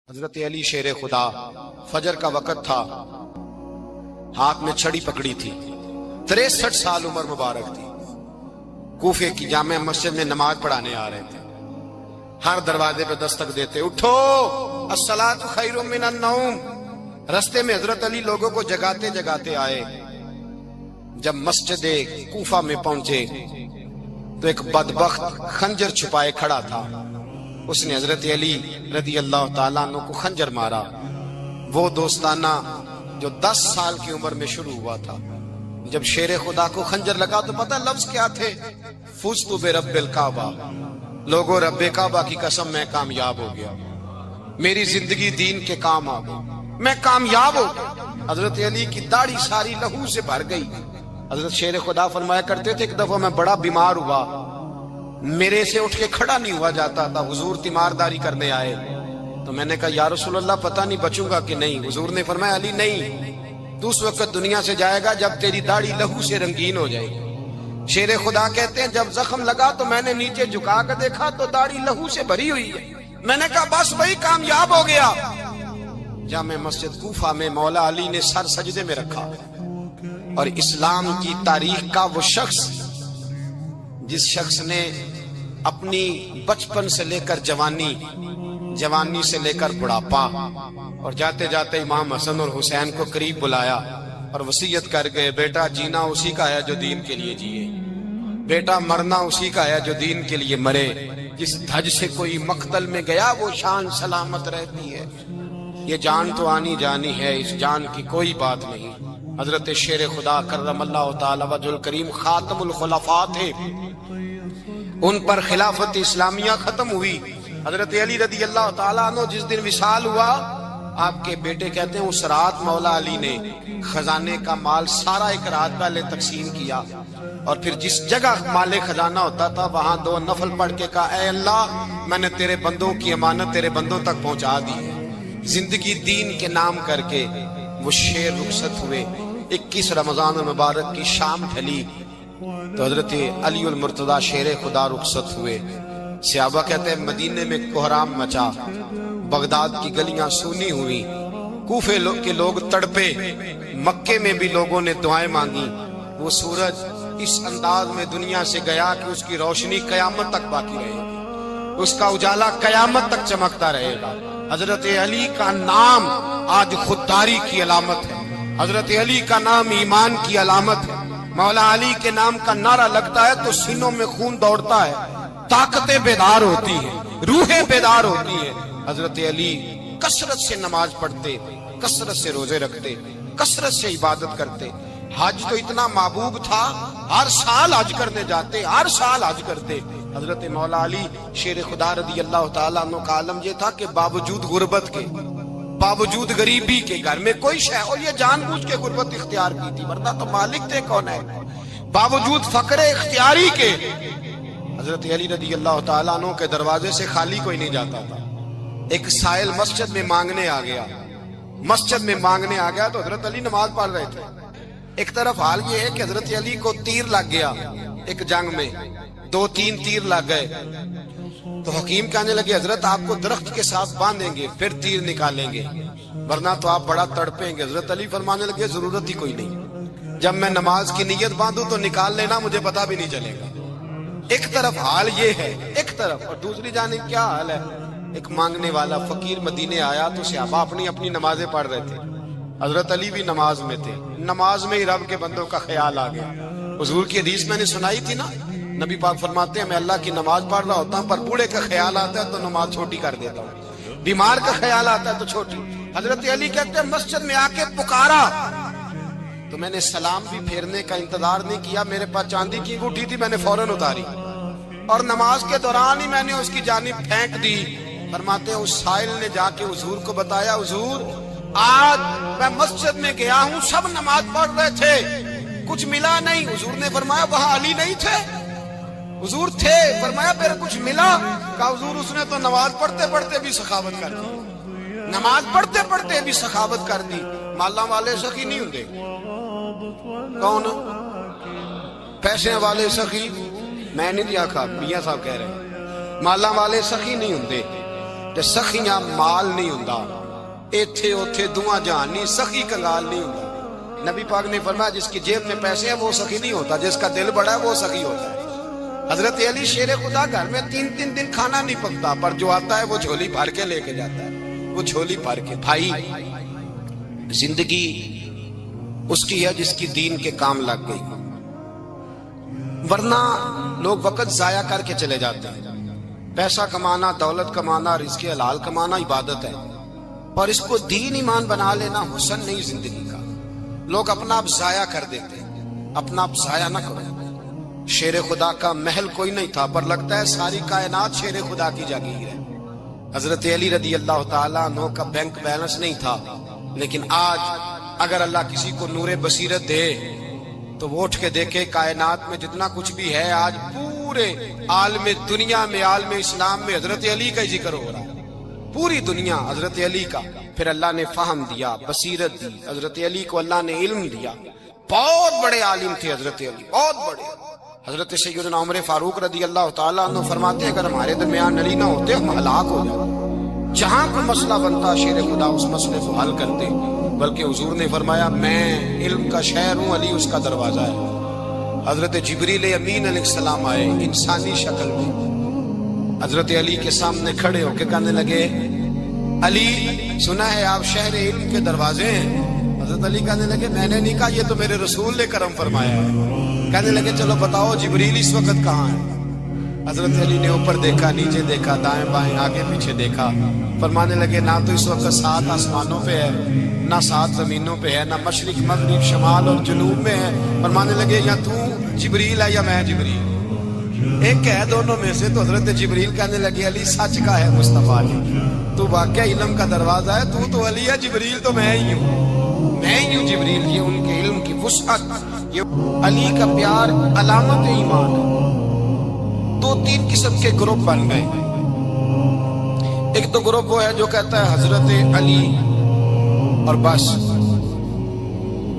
حضرت علی شیر خدا، فجر کا وقت تھا، ہاتھ میں چھڑی پکڑی تھی، 63 سال عمر مبارک تھی، کوفے کی جامع مسجد میں نماز پڑھانے آ رہے تھے۔ ہر دروازے پہ دستک دیتے، اٹھو الصلاۃ خیر من النوم۔ رستے میں حضرت علی لوگوں کو جگاتے جگاتے آئے۔ جب مسجد کوفہ میں پہنچے تو ایک بدبخت خنجر چھپائے کھڑا تھا، اس نے حضرت علی رضی اللہ تعالیٰ عنہ کو خنجر مارا۔ وہ دوستانہ جو 10 سال کی عمر میں شروع ہوا تھا، جب شیر خدا کو خنجر لگا تو پتہ لفظ کیا تھے؟ فزت برب الکعبہ، لوگوں رب کعبہ کی قسم میں کامیاب ہو گیا، میری زندگی دین کے کام آ گئی، میں کامیاب ہو گیا۔ حضرت علی کی داڑھی ساری لہو سے بھر گئی۔ حضرت شیر خدا فرمایا کرتے تھے، ایک دفعہ میں بڑا بیمار ہوا، میرے سے اٹھ کے کھڑا نہیں ہوا جاتا تھا، حضور تیمارداری کرنے آئے تو میں نے کہا یا رسول اللہ پتہ نہیں بچوں گا کہ نہیں۔ حضور نے فرمایا علی نہیں، تو اس وقت دنیا سے جائے گا جب تیری داڑھی لہو سے رنگین ہو جائے گی۔ شیر خدا کہتے ہیں جب زخم لگا تو میں نے نیچے جھکا کر دیکھا تو داڑھی لہو سے بھری ہوئی ہے، میں نے کہا بس وہی کامیاب ہو گیا۔ جامع مسجد کوفہ میں مولا علی نے سر سجدے میں رکھا، اور اسلام کی تاریخ کا وہ شخص جس شخص نے اپنی بچپن سے لے کر جوانی سے لے کر بڑھاپا، اور جاتے جاتے امام حسن اور حسین کو قریب بلایا اور وصیت کر گئے، بیٹا جینا اسی کا ہے جو دین کے لیے جیے، بیٹا مرنا اسی کا ہے جو دین کے لیے مرے، جس دھج سے کوئی مقتل میں گیا وہ شان سلامت رہتی ہے، یہ جان تو آنی جانی ہے، اس جان کی کوئی بات نہیں۔ حضرت شیر خدا کرم اللہ تعالی وجہ الکریم خاتم الخلفاء تھے، ان پر خلافت اسلامیہ ختم ہوئی۔ حضرت علی رضی اللہ تعالیٰ عنہ جس دن وصال ہوا، آپ کے بیٹے کہتے ہیں اس رات مولا علی نے خزانے کا مال سارا ایک رات پہلے تقسیم کیا، اور پھر جس جگہ مال خزانہ ہوتا تھا وہاں 2 نفل پڑھ کے کہا اے اللہ میں نے تیرے بندوں کی امانت تیرے بندوں تک پہنچا دی ہے۔ زندگی دین کے نام کر کے وہ شیر رخصت ہوئے۔ 21 رمضان المبارک کی شام ڈھلی تو حضرت علی المرتضی شیر خدا رخصت ہوئے۔ صحابہ کہتے ہیں مدینے میں کوہرام مچا، بغداد کی گلیاں سونی ہوئی، کوفے کے لوگ تڑپے، مکے میں بھی لوگوں نے دعائیں مانگی۔ وہ سورج اس انداز میں دنیا سے گیا کہ اس کی روشنی قیامت تک باقی رہے گی، اس کا اجالا قیامت تک چمکتا رہے گا۔ حضرت علی کا نام آج خودداری کی علامت ہے، حضرت علی کا نام ایمان کی علامت ہے۔ مولا علی کے نام کا نعرہ لگتا ہے تو سینوں میں خون دوڑتا ہے، طاقتیں بیدار ہوتی ہیں، روحیں بیدار ہوتی ہیں۔ حضرت علی کثرت سے نماز پڑھتے، کثرت سے روزے رکھتے، کثرت سے عبادت کرتے۔ حج تو اتنا محبوب تھا، ہر سال حج کرنے جاتے، ہر سال حج کرتے۔ حضرت مولا علی شیر خدا رضی اللہ تعالیٰ عنہ کا عالم یہ تھا کہ باوجود غربت کے، باوجود غریبی کے، گھر میں کوئی شے، اور یہ جان بوجھ کے غربت اختیار کی تھی ورنہ تو مالک تھے کون ہے، باوجود فقر اختیاری کے حضرت علی رضی اللہ تعالیٰ عنہ کے دروازے سے خالی کوئی نہیں جاتا تھا۔ ایک سائل مسجد میں مانگنے آ گیا تو حضرت علی نماز پڑھ رہے تھے۔ ایک طرف حال یہ ہے کہ حضرت علی کو تیر لگ گیا، ایک جنگ میں 2-3 تیر لگ گئے تو حکیم کہنے لگے حضرت آپ کو درخت کے ساتھ باندھیں گے پھر تیر نکالیں گے ورنہ تو آپ بڑا تڑپیں گے۔ حضرت علی فرمانے لگے ضرورت ہی کوئی نہیں، جب میں نماز کی نیت باندھوں تو نکال لینا، مجھے پتا بھی نہیں چلے گا۔ ایک طرف حال یہ ہے، ایک طرف، اور دوسری جانب کیا حال ہے؟ ایک مانگنے والا فقیر مدینے آیا تو صحابہ اپنی اپنی نمازیں پڑھ رہے تھے، حضرت علی بھی نماز میں تھے۔ نماز میں ہی رب کے بندوں کا خیال آ گیا۔ حضور کی حدیث میں نے سنائی تھی نا، نبی پاک فرماتے ہیں میں اللہ کی نماز پڑھ رہا ہوتا ہوں پر بوڑھے کا خیال آتا ہے تو نماز چھوٹی کر دیتا ہوں، بیمار کا خیال آتا ہے تو چھوٹی۔ حضرت علی کہتے ہیں مسجد میں آ کے پکارا تو میں نے سلام بھی پھیرنے کا انتظار نہیں کیا، میرے پاس چاندی کی انگوٹھی تھی، میں نے فوراً اتاری اور نماز کے دوران ہی میں نے اس کی جانب پھینک دی۔ فرماتے ہیں اس سائل نے جا کے حضور کو بتایا حضور آج میں مسجد میں گیا ہوں، سب نماز پڑھ رہے تھے، کچھ ملا نہیں۔ حضور نے فرمایا وہاں علی نہیں تھے؟ حضور تھے۔ فرمایا پھر کچھ ملا؟ کہا حضور اس نے تو نماز پڑھتے پڑھتے بھی سخاوت کر دی، نماز پڑھتے پڑھتے بھی سخاوت کر دی۔ مالاں والے سخی نہیں ہوندے، کون پیسے والے سخی؟ میں نہیں آکھا، میاں صاحب کہہ رہے ہیں مالاں والے سخی نہیں ہوندے، تے سخیاں مال نہیں ہوندا، ایتھے اوتھے دعا جہان نہیں، سخی کنگال نہیں ہوندا۔ نبی پاک نے فرمایا جس کی جیب میں پیسے ہیں وہ سخی نہیں ہوتا، جس کا دل بڑا ہے وہ سخی ہوتا ہے۔ حضرت علی شیر خدا گھر میں 3 دن کھانا نہیں پکتا، پر جو آتا ہے وہ جھولی بھر کے لے کے جاتا ہے، وہ جھولی بھر کے۔ بھائی زندگی اس کی ہے جس کی دین کے کام لگ گئی، ورنہ لوگ وقت ضائع کر کے چلے جاتے ہیں۔ پیسہ کمانا، دولت کمانا، رزق حلال کمانا عبادت ہے، پر اس کو دین ایمان بنا لینا حسن نہیں زندگی کا۔ لوگ اپنا آپ ضائع کر دیتے ہیں، اپنا آپ ضائع نہ کرو۔ شیر خدا کا محل کوئی نہیں تھا، پر لگتا ہے ساری کائنات شیر خدا کی جاگیر ہے۔ حضرت علی رضی اللہ تعالیٰ عنہ کا بینک بیلنس نہیں تھا، لیکن آج اگر اللہ کسی کو نور بصیرت دے تو وہ اٹھ کے دیکھے کائنات میں جتنا کچھ بھی ہے، آج پورے عالم دنیا میں، عالم اسلام میں حضرت علی کا ہی ذکر ہو رہا ہے، پوری دنیا حضرت علی کا۔ پھر اللہ نے فہم دیا، بصیرت دی، حضرت علی کو اللہ نے علم دیا۔ بہت بڑے عالم تھے حضرت علی، بہت بڑے۔ حضرت سیدنا عمر فاروق رضی اللہ تعالیٰ عنہ فرماتے ہیں اگر ہمارے درمیان علی نہ ہوتے ہم ہلاک ہو جاتے، جہاں کوئی مسئلہ بنتا شیر خدا اس مسئلے کو حل کرتے، بلکہ حضور نے فرمایا میں علم کا شہر ہوں، علی اس کا دروازہ ہے۔ حضرت جبریل امین علیہ السلام آئے انسانی شکل میں، حضرت علی کے سامنے کھڑے ہو کے کہنے لگے علی سنا ہے آپ شہر علم کے دروازے ہیں؟ حضرت علی کہنے لگے میں نے نہیں کہا، یہ تو میرے رسول نے کرم فرمایا ہے۔ کہنے لگے چلو بتاؤ جبریل اس وقت کہاں ہے؟ حضرت علی نے اوپر دیکھا، نیچے دیکھا، دائیں بائیں، آگے پیچھے دیکھا، فرمانے لگے نہ تو اس وقت 7 آسمانوں پہ ہے، نہ 7 زمینوں پہ ہے، نہ مشرق مغرب شمال اور جنوب میں ہے۔ فرمانے لگے یا تو جبریل ہے یا میں جبریل، ایک ہے دونوں میں سے۔ تو حضرت جبریل کہنے لگے علی سچ کا ہے مصطفیٰ جی، تو واقعہ علم کا دروازہ ہے، تو علی ہے، جبریل تو میں ہی ہوں، میں ہی ہوں جبریل۔ یہ ان کے علم کی وسعت، یہ علی کا پیار علامت ایمان ہے۔ 2-3 قسم کے گروپ بن گئے۔ ایک تو گروپ وہ ہے جو کہتا ہے حضرت علی اور بس،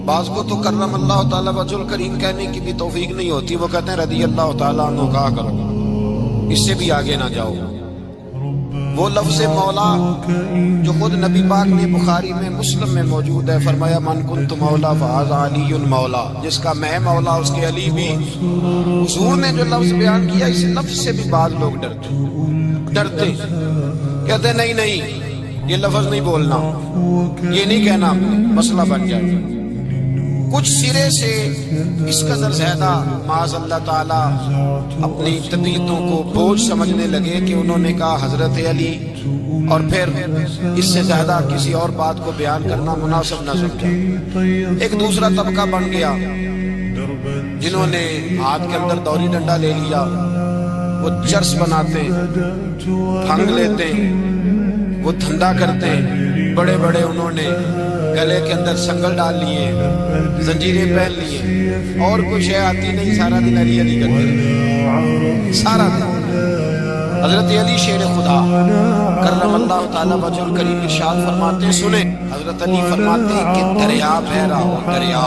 بعض کو تو کرم اللہ تعالیٰ وجہ الکریم کہنے کی بھی توفیق نہیں ہوتی، وہ کہتے ہیں رضی اللہ تعالیٰ عنہ کہا کرو، اس سے بھی آگے نہ جاؤ۔ وہ لفظ مولا جو خود نبی پاک نے بخاری میں مسلم میں موجود ہے، فرمایا من کنت مولا فہذا علی مولا، جس کا میں مولا اس کے علی بھی۔ حضور نے جو لفظ بیان کیا اس لفظ سے بھی بعض لوگ ڈرتے کہتے نہیں نہیں یہ لفظ نہیں بولنا، یہ نہیں کہنا، مسئلہ بن جائے۔ کچھ سرے سے اس قدر زیادہ معاذ اللہ تعالیٰ اپنی طبیعتوں کو بوجھ سمجھنے لگے کہ انہوں نے کہا حضرت علی، اور پھر اس سے زیادہ کسی اور بات کو بیان کرنا مناسب نہ سمجھا۔ ایک دوسرا طبقہ بن گیا جنہوں نے ہاتھ کے اندر دوری ڈنڈا لے لیا، وہ چرس بناتے، بھنگ لیتے، وہ دھندا کرتے، بڑے بڑے انہوں نے گلے کے اندر سنگل ڈال لیے، زنجیریں پہن لیے، اور کچھ ہے آتی نہیں، سارا دن علی علی کرتے رہے، سارا دن۔ حضرت علی شیر خدا کرم اللہ تعالیٰ وجہ الکریم ارشاد فرماتے ہیں، سنیں حضرت علی فرماتے ہیں کہ دریا بہ رہا ہو، دریا،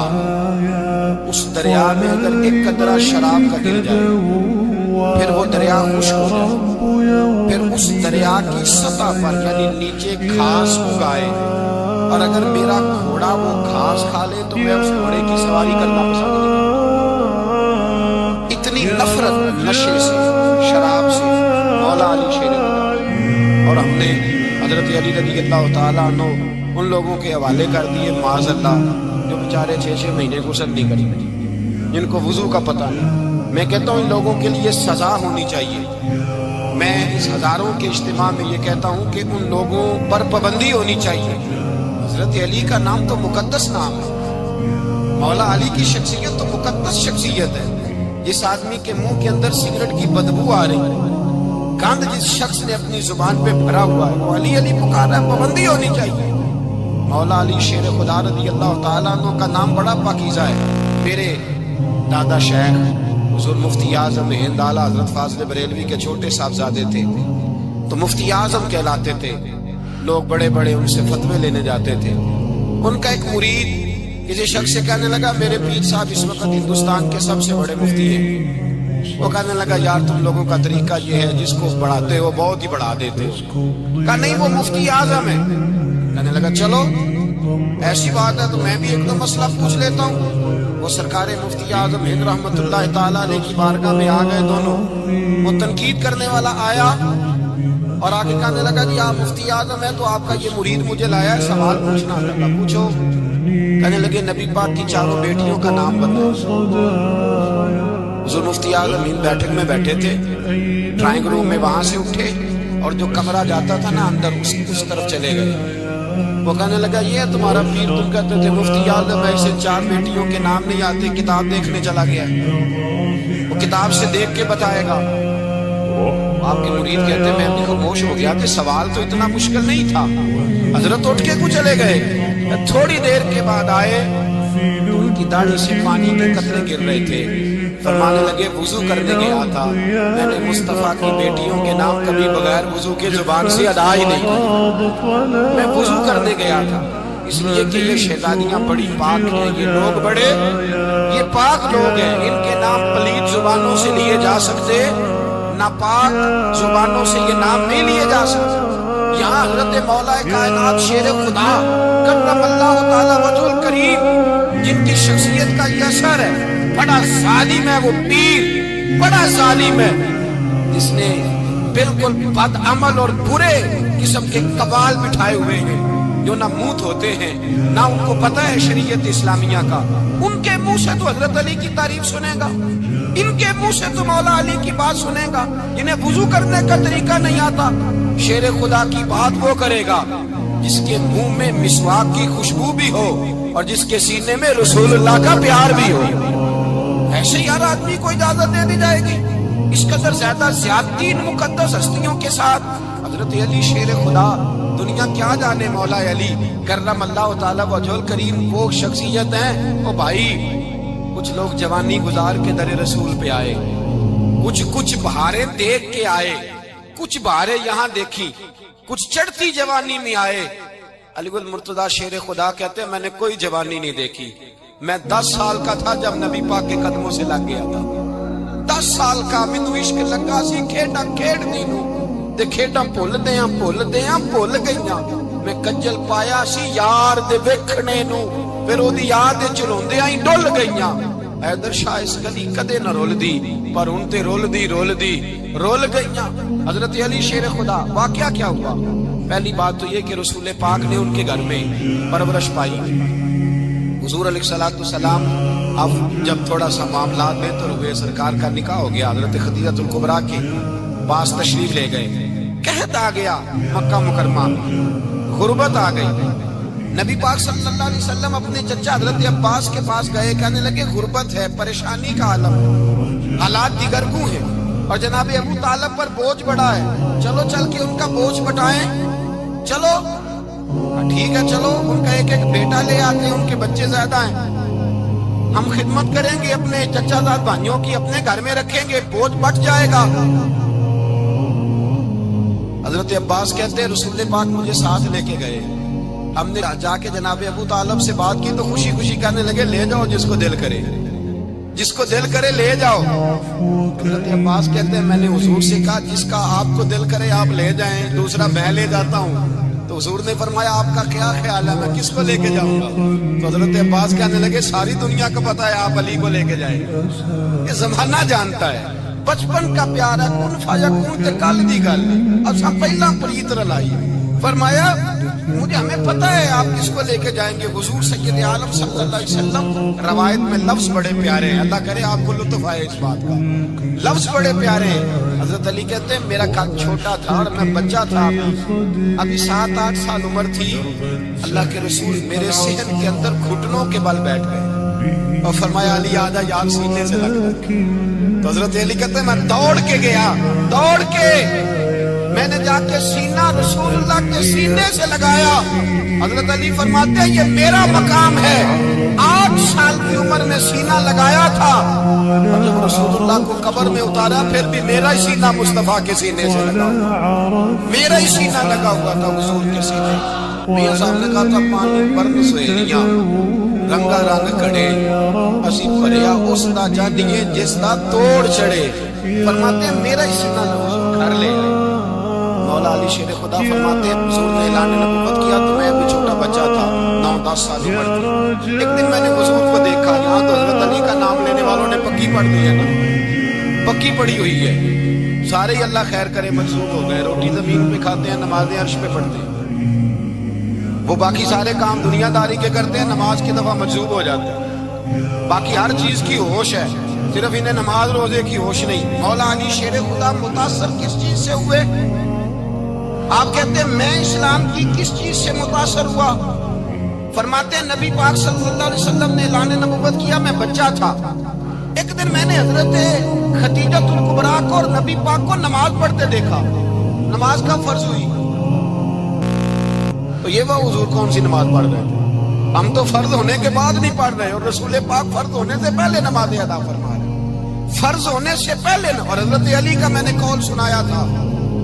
اس دریا میں اگر ایک قطرہ شراب کا گر جائے پھر وہ دریا خشک ہو جائے، پھر اس دریا کی سطح پر یعنی نیچے گھاس اگائے، اور اگر میرا گھوڑا وہ گھاس کھا لے تو میں اس گھوڑے کی سواری کرنا پسند نہیں کرتا۔ اتنی نفرت نشے سے، شراب سے مولا علی شیر خدا۔ اور ہم نے حضرت علی رضی اللہ تعالیٰ عنہ ان لوگوں کے حوالے کر دیے معاذ اللہ جو بیچارے 6 مہینے غسل نہیں کرتے، جن کو وضو کا پتہ نہیں۔ میں کہتا ہوں ان لوگوں کے لیے سزا ہونی چاہیے۔ میں اس ہزاروں کے اجتماع میں یہ کہتا ہوں کہ ان لوگوں پر پابندی ہونی چاہیے۔ حضرت علی کا نام تو مقدس نام ہے، مولا علی کی شخصیت تو مقدس شخصیت ہے۔ جس آدمی کے منہ کے اندر سگریٹ کی بدبو آ رہی ہے، گند جس شخص نے اپنی زبان پہ بھرا ہوا ہے، وہ علی علی پکار رہا ہے، پابندی ہونی چاہیے۔ مولا علی شیر خدا رضی اللہ تعالیٰ عنہ کا نام بڑا پاکیزہ ہے۔ میرے دادا شیخ حضور مفتی اعظم ہند اعلیٰ حضرت فاضل بریلوی کے چھوٹے صاحبزادے تھے، تو مفتی اعظم کہلاتے تھے، لوگ بڑے بڑے ان سے فتوے لینے جاتے تھے۔ ان کا ایک مرید کسی شخص سے کہنے لگا میرے پیر صاحب اس وقت ہندوستان کے سب سے بڑے مفتی ہیں، وہ کہنے لگا یار تم لوگوں کا طریقہ یہ ہے جس کو بڑھاتے ہو بہت ہی بڑھا دیتے ہو. کہا نہیں وہ مفتی اعظم ہے. کہنے لگا چلو ایسی بات ہے تو میں بھی ایک دو مسئلہ پوچھ لیتا ہوں. وہ سرکار مفتی اعظم ہند رحمت اللہ تعالیٰ علیہ کی بارگاہ میں آ گئے دونوں. وہ تنقید کرنے والا آیا اور آگے کہنے لگا جی آپ مفتی اعظم ہے تو آپ کا یہ مرید مجھے لایا ہے سوال پوچھنا لگا. پوچھو. کہنے لگے نبی پاک کی چاروں بیٹیوں کا نام بتاؤ. حضور مفتی اعظم ہند بیٹھک میں بیٹھے تھے, ڈرائنگ روم میں وہاں سے اٹھے اور جو کمرہ جاتا تھا نا اندر اس طرف چلے گئے. وہ کہنے لگا یہ ہے تمہارا پیر, تم کہتے تھے مفتی اعظم ایسے چار بیٹیوں کے نام نہیں آتے, کتاب دیکھنے چلا گیا. وہ کتاب سے دیکھ کے بتائے گا. آپ کے مرید کہتے ہیں میں بھی خاموش ہو گیا کہ سوال تو اتنا مشکل نہیں تھا. حضرت اٹھ کے کو چلے گئے. تھوڑی دیر کے بعد آئے تو ان کی داڑھی سے پانی کے قطرے گر رہے تھے. فرمانے لگے وضو کرنے گیا تھا, میں نے مصطفیٰ کی بیٹیوں کے نام کبھی بغیر وضو کے زبان سے ادا ہی نہیں کی. میں وضو کرنے گیا تھا اس لیے کہ یہ شہزادیاں بڑی پاک ہیں, یہ لوگ بڑے یہ پاک لوگ ہیں, ان کے نام پلید زبانوں سے لیے جا سکتے, ناپاک زبانوں سے یہ نام نہیں لیے جا سکتے. یہاں حضرت مولا کائنات شیر خدا کرم اللہ تعالی وجہ الکریم جن کی شخصیت کا یہ اثر ہے, بڑا ظالم ہے وہ پیر, بڑا ظالم ہے جس نے بالکل بد عمل اور برے قسم کے قبال بٹھائے ہوئے ہیں جو نہ منہ دھوتے ہیں نہ ان کو پتہ ہے شریعت اسلامیہ کا. ان کے منہ سے تو حضرت علی کی تعریف سنے گا, ان کے منہ سے تو مولا علی کی بات سنے گا. انہیں وضو کرنے کا طریقہ نہیں آتا. شیر خدا کی بات وہ کرے گا جس کے منہ میں مسواک کی خوشبو بھی ہو اور جس کے سینے میں رسول اللہ کا پیار بھی ہو. ایسے ہی ہر آدمی کو اجازت دے دی جائے گی. اس قدر زیادہ زیادتی ان مقدس ہستیوں کے ساتھ. حضرت علی شیر خدا, دنیا کیا جانے مولا علی کرم اللہ تعالی وجہ الکریم وہ شخصیت ہیں. او بھائی کچھ لوگ جوانی گزار کے در رسول پہ آئے, کچھ بہاریں دیکھ کے آئے, کچھ بہاریں یہاں دیکھی, کچھ چڑھتی جوانی میں آئے. علی المرتضیٰ شیر خدا کہتے ہیں میں نے کوئی جوانی نہیں دیکھی. میں 10 سال کا تھا جب نبی پاک کے قدموں سے لگ گیا تھا. 10 سال کا مینوں عشق لگا سی, کھیڈاں کھیڈ دی نوں تے کھیڈاں بھول گئیاں. میں کجل پایا سی یار دے ویکھنے نوں, پھر او دی یاد وچ روندیاں ہی ڈل گئیاں. حیدر شاہ اس گلی کدے نہ رول دی پر ان تے رول دی گئیاں. حضرت علی شیر خدا واقعہ کیا ہوا؟ پہلی بات تو یہ کہ رسول پاک نے ان کے گھر میں پرورش پائی. حضور علیہ السلام اب جب تھوڑا سا معاملات بہتر ہوئے, سرکار کا نکاح ہو گیا, حضرت خدیجہ الکبریٰ کے پاس تشریف لے گئے. قحط آ گیا مکہ مکرمہ, غربت آ گئی. نبی پاک صلی اللہ علیہ وسلم اپنے چچا حضرت عباس کے پاس گئے, کہنے لگے غربت ہے, پریشانی کا عالم, حالات دیگر کو ہیں اور جناب ابو طالب پر بوجھ بڑا ہے, چلو چل کے ان کا بوجھ بٹائیں. چلو ٹھیک ہے, چلو ان کا ایک بیٹا لے آتے ہیں, ان کے بچے زیادہ ہیں, ہم خدمت کریں گے اپنے چچا زاد بھائیوں کی, اپنے گھر میں رکھیں گے, بوجھ بٹ جائے گا. حضرت عباس کہتے ہیں رسول پاک مجھے ساتھ لے کے گئے. ہم نے جا کے جناب ابو طالب سے بات کی تو خوشی خوشی کہنے لگے لے جاؤ جس کو دل کرے لے جاؤ. حضرت عباس کہتے ہیں میں نے حضور سے کہا جس کا آپ کو دل کرے آپ لے جائیں, دوسرا میں لے جاتا ہوں. تو حضور نے فرمایا آپ کا کیا خیال ہے, میں کس کو لے کے جاؤں گا؟ تو حضرت عباس کہنے لگے ساری دنیا کو پتا ہے آپ علی کو لے کے جائیں. یہ زمانہ جانتا ہے, بچپن کا پیار ہے, کن فیکون تے کل دی گل. اب سب پہلا پریت رلائی. فرمایا مجھے ہمیں پتہ ہے آپ کس کو لے کے جائیں گے. حضور سید عالم صلی اللہ علیہ وسلم, روایت میں لفظ بڑے پیارے ہیں, اللہ کرے آپ کو لطف آئے اس بات کا, لفظ بڑے پیارے ہیں. حضرت علی کہتے ہیں میرا قد چھوٹا تھا اور میں بچہ تھا, ابھی 7-8 سال عمر تھی. اللہ کے رسول میرے صحن کے اندر گھٹنوں کے بل بیٹھ گئے اور فرمایا علی آجا یار سینے سے لگ. تو حضرت علی کہتے ہیں میں دوڑ کے گیا, میں نے جا کے سینہ رسول اللہ کے سینے سے لگایا. حضرت علی فرماتے ہیں یہ میرا مقام ہے. 8 سال کی عمر میں سینہ لگایا تھا, جب رسول اللہ کو قبر میں اتارا پھر بھی میرا ہی سینہ مصطفیٰ کے سینے سے لگا, میرا ہی سینہ لگا ہوا تھا حضور کے سینے. میاں صاحب نے کہا تھا پانی برن سہیلیاں رنگا رنگ کڑے, اسی پریا اس دا جانیے جس دا توڑ چڑھے. فرماتے ہیں میرا ہی سینہ لوز گھر لے آئے۔ مولا علی شیر خدا فرماتے ہیں حضور نے اعلان نبوت کیا تو میں بھی چھوٹا بچہ تھا، 9-10 سال عمر تھی۔ ایک دن میں نے حضور کو دیکھا، یہاں تو حضرت علی کا نام لینے والوں نے پکی پڑھ دی ہے نا، پکی پڑی ہوئی ہے، سارے ہی اللہ خیر کرے منسوخ ہو گئے، روٹی زمین پہ کھاتے ہیں، نمازیں عرش پہ پڑھتے ہیں، وہ باقی سارے کام دنیا داری کے کرتے ہیں، نماز کی دفعہ مجذوب ہو جاتے ہیں، باقی ہر چیز کی ہوش ہے، صرف انہیں نماز روزے کی ہوش نہیں۔ مولا علی شیر خدا متاثر کس چیز سے ہوئے؟ آپ کہتے ہیں میں اسلام کی کس چیز سے متاثر ہوا؟ فرماتے ہیں نبی پاک صلی اللہ علیہ وسلم نے اعلان نبوت کیا، میں بچہ تھا، ایک دن میں نے حضرت خدیجہ الکبریٰ کو اور نبی پاک کو نماز پڑھتے دیکھا، نماز کا فرض ہوئی، تو یہ وہ حضور کون سی نماز پڑھ رہے تھے؟ ہم تو فرض ہونے کے بعد نہیں پڑھ رہے، اور رسول پاک فرض ہونے سے پہلے نماز ادا فرما رہے، فرض ہونے سے پہلے۔ اور حضرت علی کا میں نے قول سنایا تھا،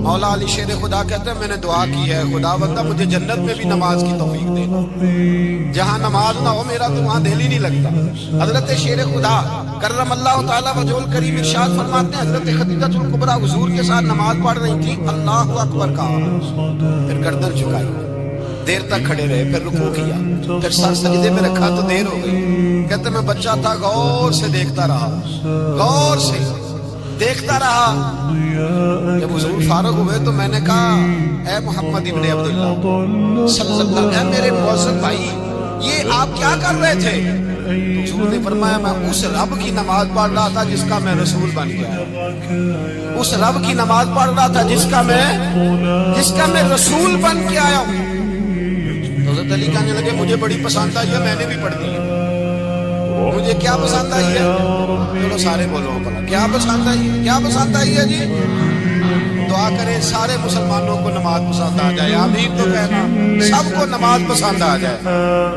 مولا علی شیر خدا کہتے ہیں میں نے دعا کی ہے خدا بندہ مجھے جنت میں بھی نماز کی توفیق دے، جہاں نماز نہ ہو میرا تو وہاں دل ہی نہیں لگتا۔ حضرت شیر خدا کرم اللہ تعالیٰ وجہ الکریم ارشاد فرماتے ہیں حضرت خدیجہ الکبریٰ حضور کے ساتھ نماز پڑھ رہی تھی، اللہ اکبر کہا، پھر گردن جھکائی، دیر تک کھڑے رہے، پھر رکوع کیا، پھر سر سجدے میں رکھا تو دیر ہو گئی۔ کہتے میں بچہ تھا، غور سے دیکھتا رہا، غور سے دیکھتا رہا۔ جب حضور فارغ ہوئے تو میں نے کہا اے محمد ابن عبداللہ صلی اللہ علیہ وسلم، میرے معزز بھائی یہ آپ کیا کر رہے تھے؟ تو حضور نے فرمایا میں اس رب کی نماز پڑھ رہا تھا جس کا میں رسول بن گیا، اس رب کی نماز پڑھ رہا تھا جس کا میں رسول بن کے آیا ہوں۔ حضرت علی کہنے لگے مجھے بڑی پسند آئی ہے، میں نے بھی پڑھ دی ہے۔ مجھے کیا پسند آئی ہے؟ چلو سارے بولو بلا کیا پسند آئی ہے؟ کیا پسند آئی ہے جی؟ دعا کریں سارے مسلمانوں کو نماز پسند آ جائے، آمین تو کہنا، سب کو نماز پسند آ جائے،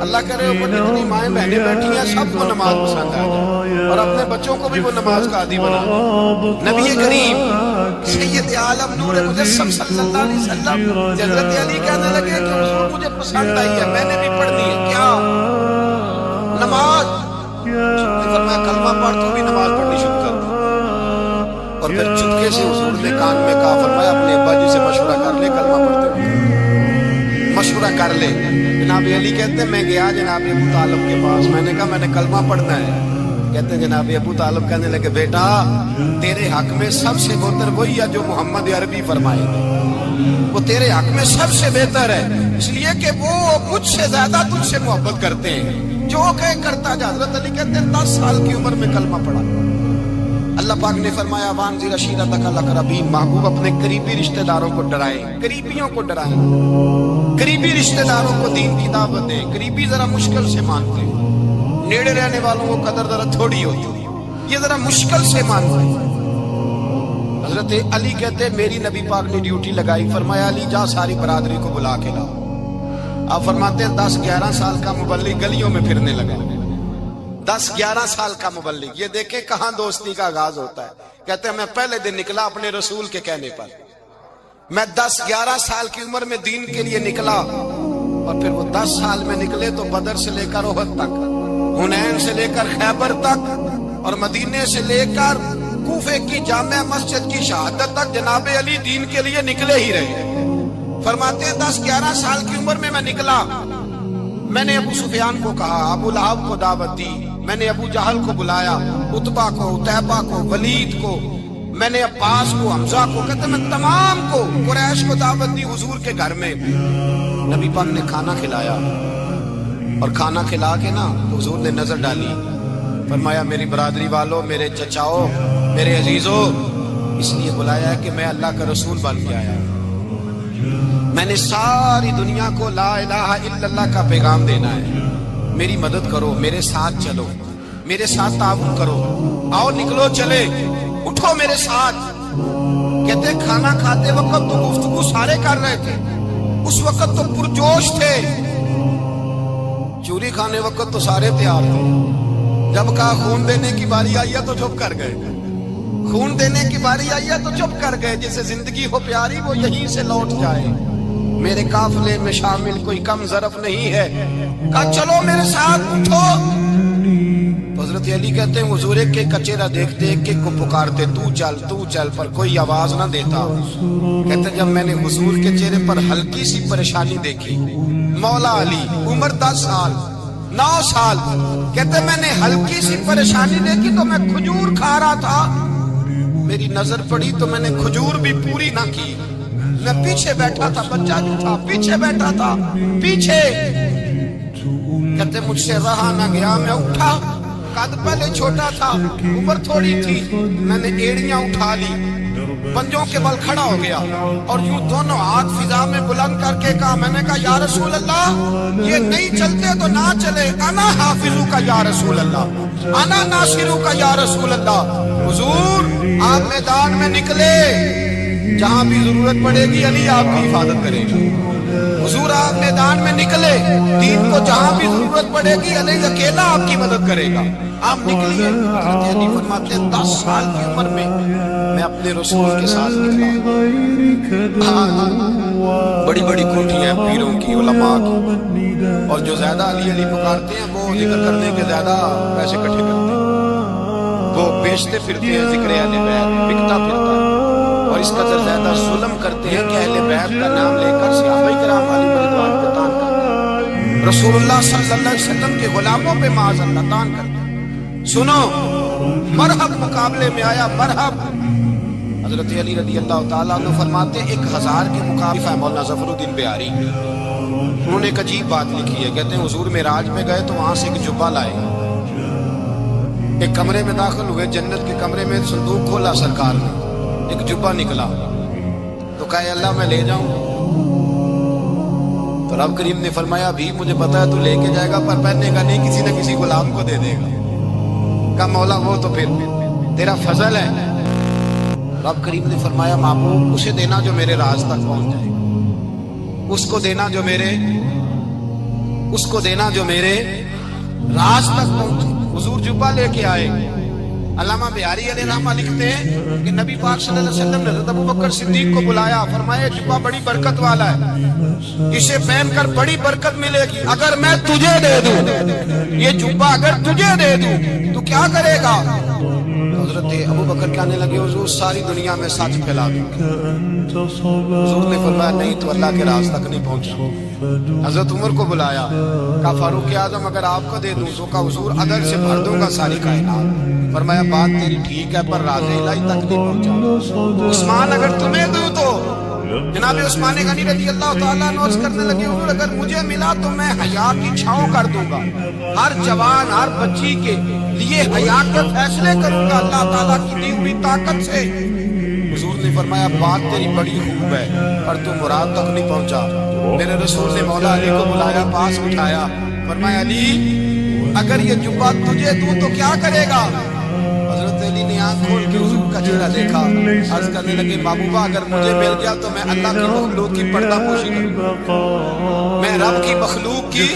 اللہ کرے اوپر جتنی مائیں بہنیں بیٹھی ہیں سب کو نماز پسند آ جائے، اور اپنے بچوں کو بھی وہ نماز کا عادی بنا دے۔ نبی کریم سید عالم نور مجسم صلی اللہ علیہ وسلم حضرت علی کہنے لگے کہ حضور مجھے پسند آئی ہے، میں نے بھی پڑھ دی ہے، کیا نماز؟ فرمایا کلمہ پڑھ تو بھی نماز پڑھنی شروع کر دی، اور پھر چپکے سے حضور نے کان میں کہا، فرمایا اپنے ابا جی سے مشورہ کر لے، کلمہ پڑھتے ہوئے مشورہ کر لے۔ جناب علی کہتے ہیں میں گیا جناب ابو طالب کے پاس، میں نے کہا میں نے کلمہ پڑھنا ہے۔ کہتے ہیں جناب ابو طالب کہنے لگے بیٹا تیرے حق میں سب سے بہتر وہی ہے جو محمد عربی فرمائے گا، وہ تیرے حق میں سب سے بہتر ہے، اس لیے کہ وہ مجھ سے زیادہ تجھ سے محبت کرتے ہیں، جو کہ کرتا جا۔ حضرت علی کہتے ہیں 10 سال کی عمر میں کلمہ پڑھا، اللہ پاک نے فرمایا وانذر عشیرتک الاقربین، محبوب اپنے قریبی رشتہ داروں کو ڈرائیں، قریبیوں کو ڈرائیں، قریبی رشتہ داروں کو دین کی دعوت دیں۔ قریبی ذرا مشکل سے مانتے ہیں، نیڑے رہنے والوں کو قدر ذرا تھوڑی ہوتی، یہ ذرا مشکل سے مانتے ہیں۔ حضرت علی کہتے ہیں میری نبی پاک نے ڈیوٹی لگائی، فرمایا علی جا ساری برادری کو بلا کے لاؤ۔ آپ فرماتے ہیں 10-11 سال کا مبلغ گلیوں میں پھرنے لگا، 10-11 سال کا مبلغ، یہ دیکھیں کہاں دوستی کا آغاز ہوتا ہے۔ کہتے ہیں میں پہلے دن نکلا اپنے رسول کے کہنے پر، میں 10-11 سال کی عمر میں دین کے لیے نکلا، اور پھر وہ 10 سال میں نکلے تو بدر سے لے کر احد تک، حنین سے لے کر خیبر تک، اور مدینے سے لے کر کوفے کی جامع مسجد کی شہادت تک جناب علی دین کے لیے نکلے ہی رہے۔ فرماتے ہیں 10-11 سال کی عمر میں نکلا، میں نے ابو سفیان کو کہا، ابو لہب کو دعوت دی، میں نے ابو جہل کو بلایا، عتبہ کو، عتیبہ کو، ولید کو، میں نے عباس کو، حمزہ کو، کہتے میں تمام کو، قریش کو دعوت دی حضور کے گھر میں۔ نبی پاک نے کھانا کھلایا، اور کھانا کھلا کے نا حضور نے نظر ڈالی، فرمایا میری برادری والوں، میرے چچاؤ، میرے عزیزوں، اس لیے بلایا ہے کہ میں اللہ کا رسول بن کے آیا، میں نے ساری دنیا کو لا الہ الا اللہ کا پیغام دینا ہے، میری مدد کرو، میرے ساتھ چلو، میرے ساتھ تعاون کرو، آؤ نکلو چلے، اٹھو میرے ساتھ۔ کہتے کھانا کھاتے وقت تو گفتگو سارے کر رہے تھے، اس وقت تو پرجوش تھے، چوری کھانے وقت تو سارے تیار تھے، جب کہا خون دینے کی باری آئی ہے تو چپ کر گئے، خون دینے کی باری آئی ہے تو چپ کر گئے، جسے زندگی ہو پیاری وہ یہیں سے لوٹ جائے، میرے قافلے میں شامل کوئی کم ظرف نہیں ہے، کہا چلو میرے ساتھ اٹھو، تو حضرت علی کہتے ہیں حضور ایک ایک کا چہرہ دیکھتے ایک ایک کو پکارتے تو چل پر کوئی آواز نہ دیتا. کہتے جب میں نے حضور کے چہرے پر ہلکی سی پریشانی دیکھی، مولا علی عمر 10 سال 9 سال، کہتے میں نے ہلکی سی پریشانی دیکھی تو میں کھجور کھا رہا تھا، میری نظر پڑی تو میں نے کھجور بھی پوری نہ کی، میں پیچھے بیٹھا تھا، بچہ جو تھا پیچھے بیٹھا تھا پیچھے. کہتے مجھ سے رہا نہ گیا، میں اٹھا، قد پہلے چھوٹا تھا، عمر تھوڑی تھی، میں نے ایڑیاں اٹھا لی، پنجوں کے بل کھڑا ہو گیا اور یوں دونوں ہاتھ فضا میں بلند کر کے کہا، میں نے کہا یا رسول اللہ یہ نہیں چلتے تو نہ چلے، انا حافظو کا یا رسول اللہ، انا ناصرو کا یا رسول اللہ. حضور آپ میدان میں نکلے، جہاں بھی ضرورت پڑے گی علی آپ کی حفاظت کرے گا. حضور آپ میدان میں نکلے، دین کو جہاں بھی ضرورت پڑے گی علی اکیلا آپ کی مدد کرے گا. آپ نکلیے. حضرت علی فرماتے ہیں 10 سال کی عمر میں میں اپنے رسول کے ساتھ نکلا. بڑی بڑی کوٹھیاں پیروں کی، علماء کی، اور جو زیادہ علی علی پکارتے ہیں وہ ذکر کرنے کے زیادہ پیسے اکٹھے کرتے ہیں، وہ بیچتے پھرتے ہیں ذکر اہل بیت، بکتا پھرتا ہے، اور اس قدر زیادہ ظلم کرتے ہیں کہ اہل بیت کا نام لے کر صحابہ کرام علی رضوان پہ تان کرتے ہیں، رسول اللہ صلی اللہ علیہ وسلم کے غلاموں پہ معاذ اللہ تان کرتے ہیں. سنو مرحب مقابلے میں آیا، مرحب. حضرت علی رضی اللہ تعالیٰ عنہ فرماتے 1000 کے مقابلہ مولانا ظفر الدین بہاری، انہوں نے ایک عجیب بات لکھی ہے. کہتے ہیں حضور معراج میں گئے تو وہاں سے ایک جبہ لائے، ایک کمرے میں داخل ہوئے، جنت کے کمرے میں صندوق کھولا سرکار نے، ایک جبہ نکلا تو کہا اللہ میں لے جاؤں. تو رب کریم نے فرمایا بھی مجھے پتا ہے تو لے کے جائے گا پر پہننے کا نہیں، کسی نہ کسی غلام کو دے دے گا. کہا مولا وہ تو پھر تیرا فضل ہے. رب کریم نے فرمایا محبوب اسے دینا جو میرے راز تک پہنچ جائے گا، اس کو دینا جو میرے راز تک پہنچے. حضور جبہ لے کے آئے. علامہ بہاری علیہ رحمہ لکھتے ہیں کہ نبی پاک صلی اللہ علیہ وسلم نے حضرت ابوبکر صدیق کو بلایا، فرمایا جبہ بڑی برکت والا ہے، اسے پہن کر بڑی برکت ملے گی، اگر میں تجھے دے دوں، یہ جبہ اگر تجھے دے دوں تو کیا کرے گا؟ حضرت ابوبکر کہنے لگے حضور ساری دنیا میں سچ پھیلا دوں. حضور نے فرمایا نہیں تو اللہ کے راز تک نہیں پہنچا. حضرت عمر کو بلایا، کہا فاروق اعظم اگر آپ کو دے دوں تو کہا حضور عدل سے بھر دوں گا ساری کائنات. فرمایا بات تیری ٹھیک ہے پر راز الہی تک نہیں پہنچا. عثمان اگر تمہیں دوں تو جناب عثمان غنی رضی اللہ تعالیٰ عنہ کرنے لگے حضور اگر مجھے ملا تو میں حیا کی چھاؤں کر دوں گا، ہر جوان ہر بچی کے لیے حیا کے فیصلے کروں گا اللہ تعالیٰ کی دی ہوئی طاقت سے. حضور نے فرمایا بات تیری بڑی خوب ہے پر تو مراد تک نہیں پہنچا. میرے رسول نے مولا علی کو بلایا، پاس بٹھایا، فرمایا علی اگر یہ جبہ تجھے دوں تو کیا کرے گا؟ حضرت علی نے آنکھ کھول کے حضور کا چہرہ دیکھا، عرض کرنے لگے محبوبہ اگر مجھے مل گیا تو میں اللہ کی مخلوق کی پردہ پوشی کروں گا، میں رب کی مخلوق کی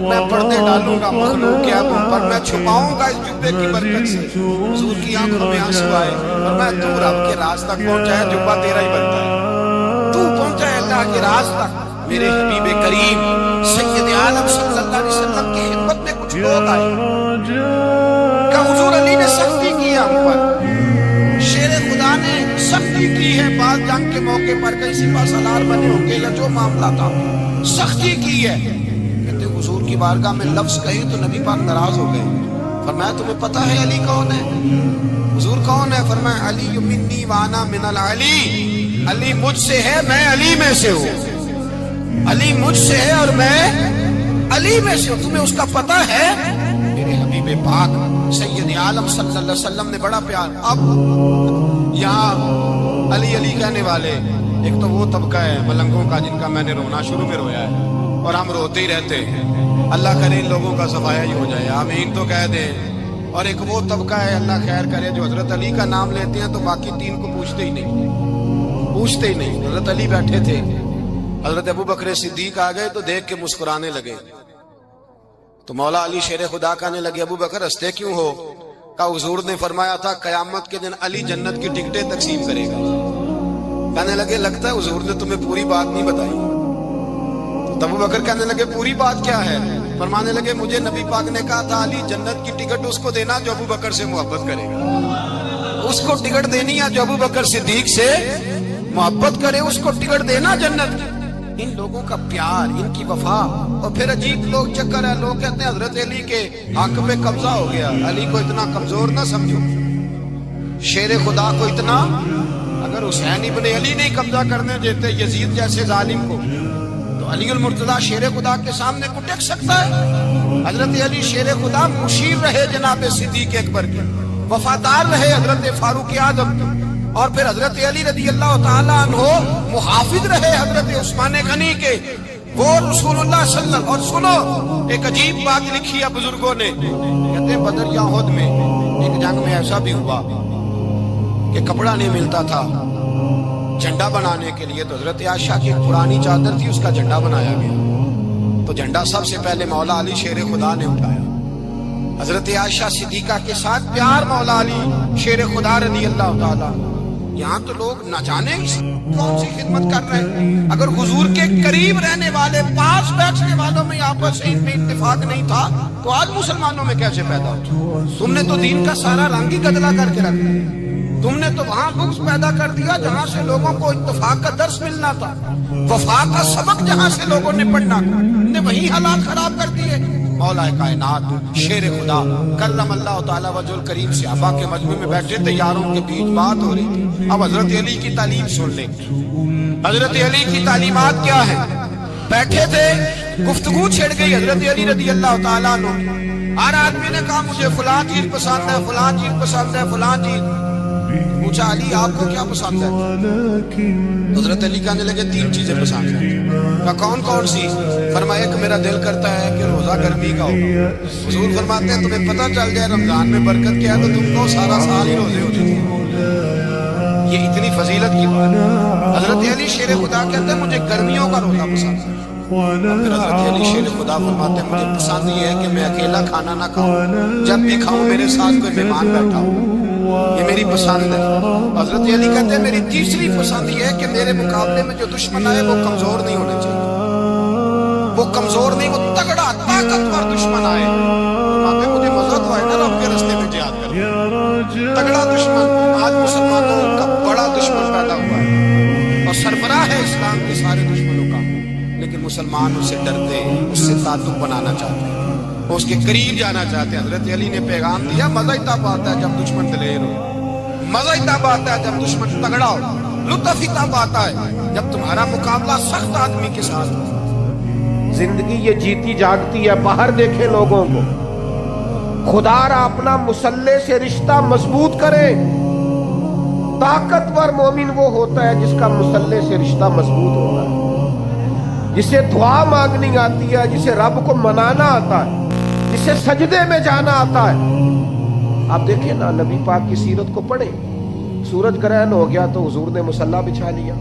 میں پردے ڈالوں گا، مخلوق کے عیبوں پر میں چھپاؤں گا اس جبے کی برکت سے. حضور کی آنکھوں میں آنسو آئے اور میں تو رب کے راز تک پہنچا ہے، جبہ تیرا ہی بنتا ہے، تو پہنچا ہے اللہ کے راز تک. میرے حبیب کریم سید عالم صلی اللہ علیہ وسلم کی خدمت میں کچھ لوگ آئے کہ حضور علی نے سختی کی ہم پر، شیر خدا نے سختی کی ہے، بعض جنگ کے موقع پر کئی سپاہ سالار بنے ہوں گے یا جو معاملہ تھا سختی کی ہے. کہتے حضور کی بارگاہ میں لفظ کہے تو نبی پاک ناراض ہو گئے. فرمایا تمہیں پتا ہے علی کون ہے؟ حضور کون ہے؟ فرمایا علی منی وانا من العلی، علی مجھ سے ہے میں علی میں سے ہوں، علی مجھ سے ہے اور میں علی میں سے ہوں، تمہیں اس کا پتہ ہے؟ میرے حبیب پاک سید عالم صلی اللہ علیہ وسلم نے بڑا پیار. اب یہاں علی علی کہنے والے ایک تو وہ طبقہ ہے ملنگوں کا جن کا میں نے رونا شروع میں رویا ہے اور ہم روتے ہی رہتے ہیں، اللہ کرے ان لوگوں کا صفایا ہی ہو جائے، آمین تو کہہ دیں. اور ایک وہ طبقہ ہے اللہ خیر کرے جو حضرت علی کا نام لیتے ہیں تو باقی 3 کو پوچھتے ہی نہیں. حضرت علی بیٹھے تھے، حضرت ابوبکر صدیق آ گئے تو دیکھ کے مسکرانے لگے. تو مولا علی شیر خدا کہنے لگے ابوبکر ہنستے کیوں ہو؟ کہا حضور نے فرمایا تھا قیامت کے دن علی جنت کی ٹکٹیں تقسیم کرے گا. کہنے لگے لگتا ہے حضور نے تمہیں پوری بات نہیں بتائی. تو ابوبکر کہنے لگے پوری بات کیا ہے؟ فرمانے لگے مجھے نبی پاک نے کہا تھا علی جنت کی ٹکٹ اس کو دینا جو ابو بکر سے محبت کرے گا، اس کو ٹکٹ دینی ہے جو ابو بکر صدیق سے محبت کرے، اس کو ٹکٹ دینا جنت کی۔ ان لوگوں کا پیار، ان کی وفا، اور پھر عجیب لوگ چکر ہے، لوگ کہتے ہیں حضرت علی کے حق پہ قبضہ ہو گیا، علی کو اتنا کمزور نہ سمجھو، شیر خدا کو اتنا، اگر حسین ابن علی نہیں قبضہ کرنے دیتے یزید جیسے ظالم کو، تو علی المرتضی شیر خدا کے سامنے کو ٹک سکتا ہے؟ حضرت علی شیر خدا مشیر رہے جناب صدیق اکبر کے، وفادار رہے حضرت فاروق اعظم کے، اور پھر حضرت علی رضی اللہ تعالیٰ عنہ محافظ رہے حضرت عثمان غنی کے، وہ رسول اللہ صلی اللہ علیہ وسلم۔ اور سنو ایک عجیب بات لکھی ہے بزرگوں نے، کہتے ہیں بدر یا احد میں ایک جنگ میں ایسا بھی ہوا کہ کپڑا نہیں ملتا تھا جھنڈا بنانے کے لیے، تو حضرت عائشہ کی ایک پرانی چادر تھی، اس کا جھنڈا بنایا گیا، تو جھنڈا سب سے پہلے مولا علی شیر خدا نے اٹھایا۔ حضرت عائشہ صدیقہ کے ساتھ پیار مولا علی شیر خدا رضی اللہ تعالیٰ۔ یہاں تو لوگ نہ جانے کون سی خدمت کر رہے ہیں، اگر حضور کے قریب رہنے والے پاس بیٹھنے والوں میں آپس میں اتفاق نہیں تھا تو آج مسلمانوں میں کیسے پیدا ہو؟ تم نے تو دین کا سارا رنگ ہی گدلا کر کے رکھ دیا، تم نے تو وہاں بغض پیدا کر دیا جہاں سے لوگوں کو اتفاق کا درس ملنا تھا، وفا کا سبق جہاں سے لوگوں نے پڑھنا تھا، تم نے وہی حالات خراب کر دیے۔ مولا کائنات شیر خدا کرم اللہ تعالیٰ وجہ الکریم صحابہ کے مجمع میں بیٹھے تھے، یاروں کے بیچ بات ہو رہی تھی۔ اب حضرت علی کی تعلیم سن لیں، حضرت علی کی تعلیمات کیا ہیں؟ بیٹھے تھے، گفتگو چھڑ گئی حضرت علی رضی اللہ تعالیٰ عنہ، ہر آدمی نے کہا مجھے فلاں چیز پسند ہے، فلاں چیز پسند ہے، فلاں چیز۔ پوچھا علی آپ کو کیا پسند ہے؟ حضرت علی کہنے لگے تین چیزیں پسند ہیں۔ کہا کون کون سی؟ فرمایا ایک میرا دل کرتا ہے کہ روزہ گرمی کا ہوگا، حضور فرماتے ہیں تمہیں پتہ چل جائے رمضان میں برکت کیا ہے تو تم کو سارا سال ہی روزے ہوتے تھے، یہ اتنی فضیلت کی بات ہے۔ حضرت علی شیر خدا کہتے ہیں مجھے گرمیوں کا روزہ پسند ہے، پھر حضرت علی شیر خدا فرماتے ہیں مجھے پسند یہ ہے کہ میں اکیلا کھانا نہ کھاؤں، جب بھی کھاؤں میرے ساتھ کوئی مہمان بیٹھا ہو، یہ میری پسند ہے۔ حضرت علی کہتے ہیں میری تیسری پسند یہ ہے کہ میرے مقابلے میں جو دشمن آئے وہ کمزور نہیں ہونے چاہیے، وہ کمزور نہیں، وہ تگڑا طاقتور دشمن آئے، مجھے مزہ تو آئے نا رب کے رستے میں جہاد کرنا، تگڑا دشمن۔ آج مسلمانوں کا بڑا دشمن پیدا ہوا ہے اور سربراہ ہے اسلام کے سارے دشمنوں کا، لیکن مسلمان اس سے ڈرتے ہیں، اس سے تعلق بنانا چاہتے ہیں، اس کے قریب جانا چاہتے ہیں۔ حضرت علی نے پیغام دیا مزہ ہی تب آتا ہے جب دشمن دلیر ہو، مزہ ہی تب آتا ہے جب دشمن تگڑا ہو، لطف ہی تب آتا ہے جب تمہارا مقابلہ سخت آدمی کے ساتھ ہو۔ زندگی یہ جیتی جاگتی ہے، باہر دیکھیں لوگوں کو، خدا را اپنا مسلح سے رشتہ مضبوط کرے۔ طاقتور مومن وہ ہوتا ہے جس کا مسلح سے رشتہ مضبوط ہوتا ہے، جسے دعا مانگنی آتی ہے، جسے رب کو منانا آتا ہے، جسے سجدے میں جانا آتا ہے۔ آپ دیکھیں نا نبی پاک کی سیرت کو پڑھیں، سورج گرہن ہو گیا تو حضور نے مصلی بچھا لیا،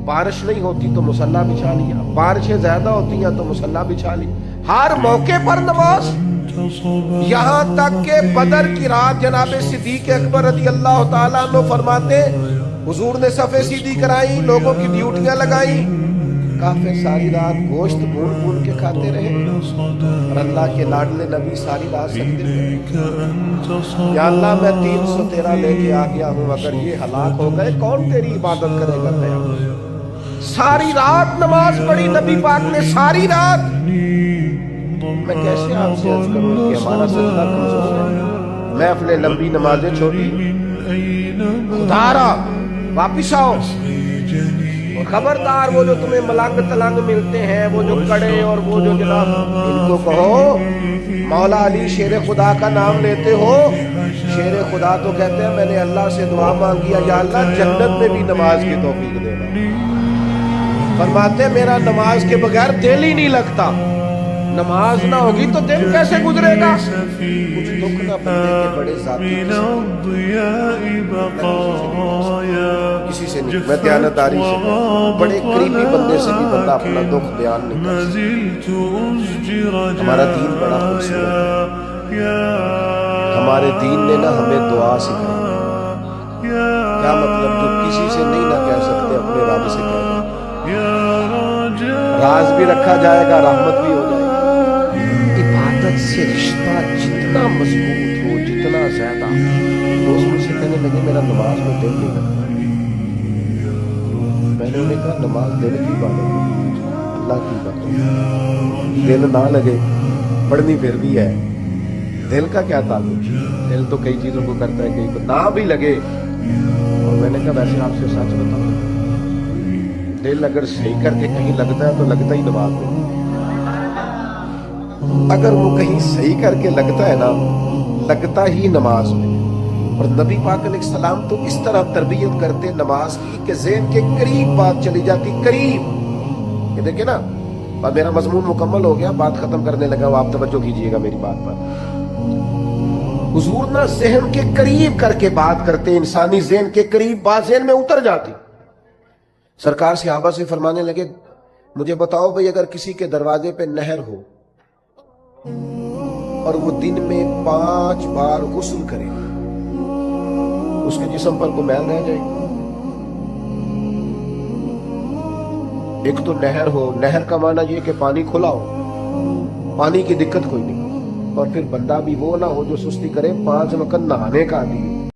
بارش نہیں ہوتی تو مصلی بچھا لیا، بارشیں زیادہ ہوتی ہیں تو مصلی بچھا لی، ہر موقع پر نماز۔ یہاں تک کہ بدر کی رات جناب صدیق اکبر رضی اللہ تعالیٰ عنہ فرماتے حضور نے صفیں سیدھی کرائی، لوگوں کی ڈیوٹیاں لگائی، کافر ساری رات گوشت بھون بھون کے کھاتے رہے، اور اللہ کے لاڈلے نبی ساری رات سجدے کرے، یا اللہ میں 313 لے کے آ گیا ہوں، اگر یہ ہلاک ہو گئے کون تیری عبادت کرے گا قیامت؟ ساری رات نماز پڑھی نبی پاک نے، ساری رات۔ میں کیسے آپ سے عرض کروں کہ ہمارا سجدہ کمزور ہے، محفلیں لمبی نمازیں چھوٹی، خدارا واپس آؤ، اور خبردار وہ جو تمہیں ملنگ تلنگ ملتے ہیں، وہ جو کڑے اور وہ جو جناب، ان کو کہو مولا علی شیر خدا کا نام لیتے ہو، شیر خدا تو کہتے ہیں میں نے اللہ سے دعا مانگی یا اللہ جنت میں بھی نماز کی توفیق دینا، فرماتے میرا نماز کے بغیر دل ہی نہیں لگتا، نماز نہ ہوگی تو دن کیسے گزرے گا؟ کچھ دکھ نہ بندے کے بڑے ذاتی کسی سے نہیں، میں دیانتداری سے، بڑے قریبی بندے سے بھی بندہ اپنا دکھ بیان نہیں کر سکتا۔ ہمارا دین بڑا خوبصورت ہے، ہمارے دین نے نہ ہمیں دعا سکھائی، کیا مطلب جو کسی سے نہیں نہ کہہ سکتے اپنے رب سے کہہ دیں، راز بھی رکھا جائے گا، رحمت بھی ہو جائے گی۔ سے رشتہ جتنا مضبوط ہو، جتنا زیادہ، دوست مجھ سے کہنے لگے میرا نماز میں دل نہیں لگتا۔ میں نے انہیں کہا نماز دل کی بات ہے، اللہ کی بات ہے، دل نہ لگے پڑھنی پھر بھی ہے، دل کا کیا تعلق؟ دل تو کئی چیزوں کو کرتا ہے، کئی کو نہ بھی لگے۔ اور میں نے کہا ویسے آپ سے سچ بتاؤں، دل اگر صحیح کر کے کہیں لگتا ہے تو لگتا ہی نماز میں، اگر وہ کہیں صحیح کر کے لگتا ہے نا، لگتا ہی نماز میں۔ اور نبی پاک علیہ السلام تو اس طرح تربیت کرتے نماز کی کہ ذہن کے قریب بات چلی جاتی، قریب۔ یہ دیکھیں نا، اب میرا مضمون مکمل ہو گیا، بات ختم کرنے لگا، وہ آپ توجہ کیجئے گا میری بات پر۔ حضور نہ ذہن کے قریب کر کے بات کرتے، انسانی ذہن کے قریب بات ذہن میں اتر جاتی۔ سرکار صحابہ سے فرمانے لگے مجھے بتاؤ بھئی اگر کسی کے دروازے پہ نہر ہو اور وہ دن میں 5 بار غسل کرے، اس کے جسم پر کو میل رہ جائے گی؟ ایک تو نہر ہو، نہر کا معنی یہ کہ پانی کھلا ہو، پانی کی دقت کوئی نہیں، اور پھر بندہ بھی وہ نہ ہو جو سستی کرے، 5 وقت نہانے کا عادی ہے۔